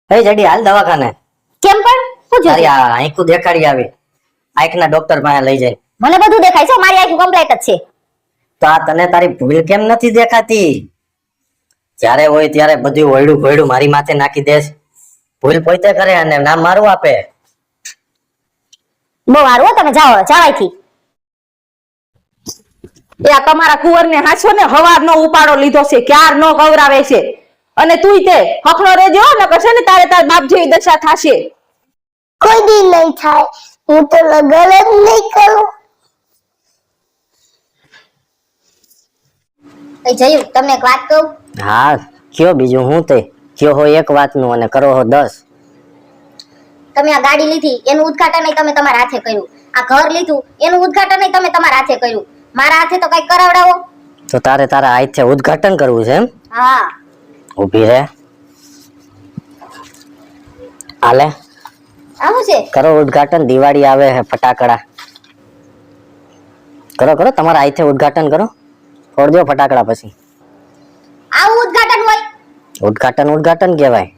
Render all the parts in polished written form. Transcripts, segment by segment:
એ જડી હાલ દવાખાને. કેમ પણ શું થયું? તારી આ આંખું દેખાડી આવી. આંખના ડોક્ટર પાસે લઈ જાય. મને બધું દેખાય છે, મારી આંખ કમ્પ્લીટ જ છે. તો આ તને તારી ભૂલ કેમ નથી દેખાતી? જ્યારે હોય ત્યારે બધું ઓયડું ભોયડું મારી માથે નાખી દેશ. ભૂલ પોતે કરે અને નામ મારું આપે. બહુ હારું હો, તમે જાઓ જાવાયથી. એ આ તમારા કુંવરને હાચો ને હવારનો ઉપાડો લીધો છે, ક્યાર નો કવરાવે છે. અને તુંય તે હખનો રેજો ને કશે ને તારે તાર બાપ જેવી દશા થાશે. કોઈ દી નહીં થાય, હું તો લગન જ નહીં કરું. એ જયું, તમને એક વાત કહું. હા કયો, બીજું હું તે કયો હોય એક વાતનું અને કરો હો 10. તમે આ ગાડી લીધી એનું ઉદ્ઘાટન તમે તમારા હાથે કર્યું. આ ઘર લીધું એનું ઉદ્ઘાટન તમે તમારા હાથે કર્યું. મારા હાથે તો કઈ કરાવડાવો. તો તારે તારા હાથે ઉદ્ઘાટન કરવું છે એમ? હા. ઊભી રહે. હાલે આવું છે. કરો ઉદ્ઘાટન. દિવાળી આવે છે, ફટાકડા કરો કરો. તમારા હાથે ઉદ્ઘાટન કરો. ફોડ દો ફટાકડા પછી. આવું ઉદ્ઘાટન હોય? ઉદ્ઘાટન ઉદ્ઘાટન કહેવાય.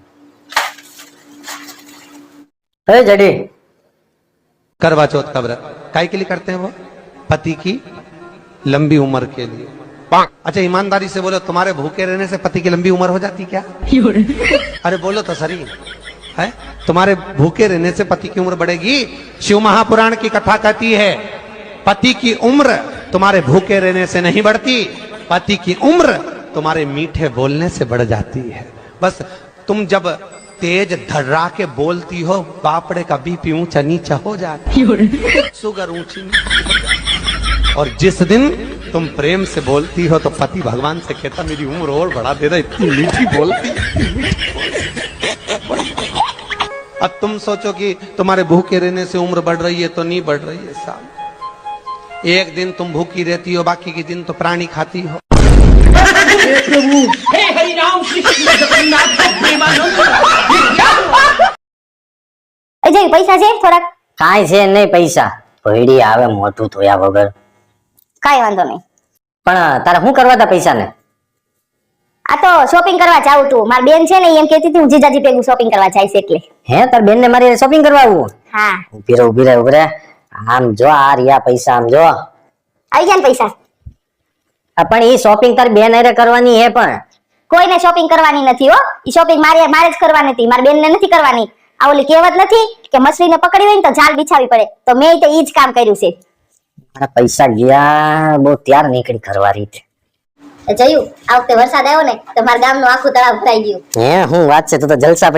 हे जड़ी करवा चौथ का व्रत काय के लिए करते हैं वो? पति की लंबी उम्र के लिए। अच्छा ईमानदारी से बोलो, तुम्हारे भूखे रहने से पति की लंबी उम्र हो जाती क्या? अरे बोलो तो सही है, तुम्हारे भूखे रहने से पति की उम्र बढ़ेगी। शिव महापुराण की कथा कहती है पति की उम्र तुम्हारे भूखे रहने से नहीं बढ़ती, पति की उम्र तुम्हारे मीठे बोलने से बढ़ जाती है। बस तुम जब तेज धर्रा के बोलती हो, बापड़े का बीपी ऊंचा नीचा हो जाता है, शुगर ऊंची। और जिस दिन तुम प्रेम से बोलती हो तो पति भगवान से कहता मेरी उम्र और बढ़ा दे रहा, इतनी मीठी बोलती। अब तुम सोचो कि तुम्हारे भूखे रहने से उम्र बढ़ रही है, तो नहीं बढ़ रही है साहब। एक दिन तुम भूखी रहती हो, बाकी के दिन तो प्राणी खाती हो। અજય પૈસા છે થોડાક? કાઈ છે નહીં પૈસા. ભઈડી આવે મોઢું ધોયા વગર. કાઈ વાંધો નહીં. પણ તારે શું કરવા તા પૈસા ને? આ તો શોપિંગ કરવા જાઉં તું. મારી બેન છે ને એમ કહેતી હતી હું જીજાજી ભેગું શોપિંગ કરવા જાય છે એટલે. હે તાર બેન ને મારી શોપિંગ કરવા આવું? હા. ઉભી રહે ઉભી રહે ઉભી રહે. આમ જો આ રહ્યા પૈસા, આમ જો આવી ગયા ને પૈસા. પણ ઈ શોપિંગ તાર બેન હારે કરવાની હે. પણ કોઈને શોપિંગ કરવાની નથી હો. ઈ શોપિંગ મારે જ કરવાની હતી, મારી બેનને નથી કરવાની. આ ઓલી કહેવત નથી કે મછલીને પકડી હોય ને તો જાળ બિછાવી પડે, તો મેં તો ઈ જ કામ કર્યું છે. મારા પૈસા ગયા બહુ ત્યાર નીકળી ઘરવાળી છે. જયું, આ વખતે વરસાદ આવ્યો ને તો મારા ગામનું આખું તળાવ ભરાઈ ગયું. હે હું વાત છે, તો જલસા પડી.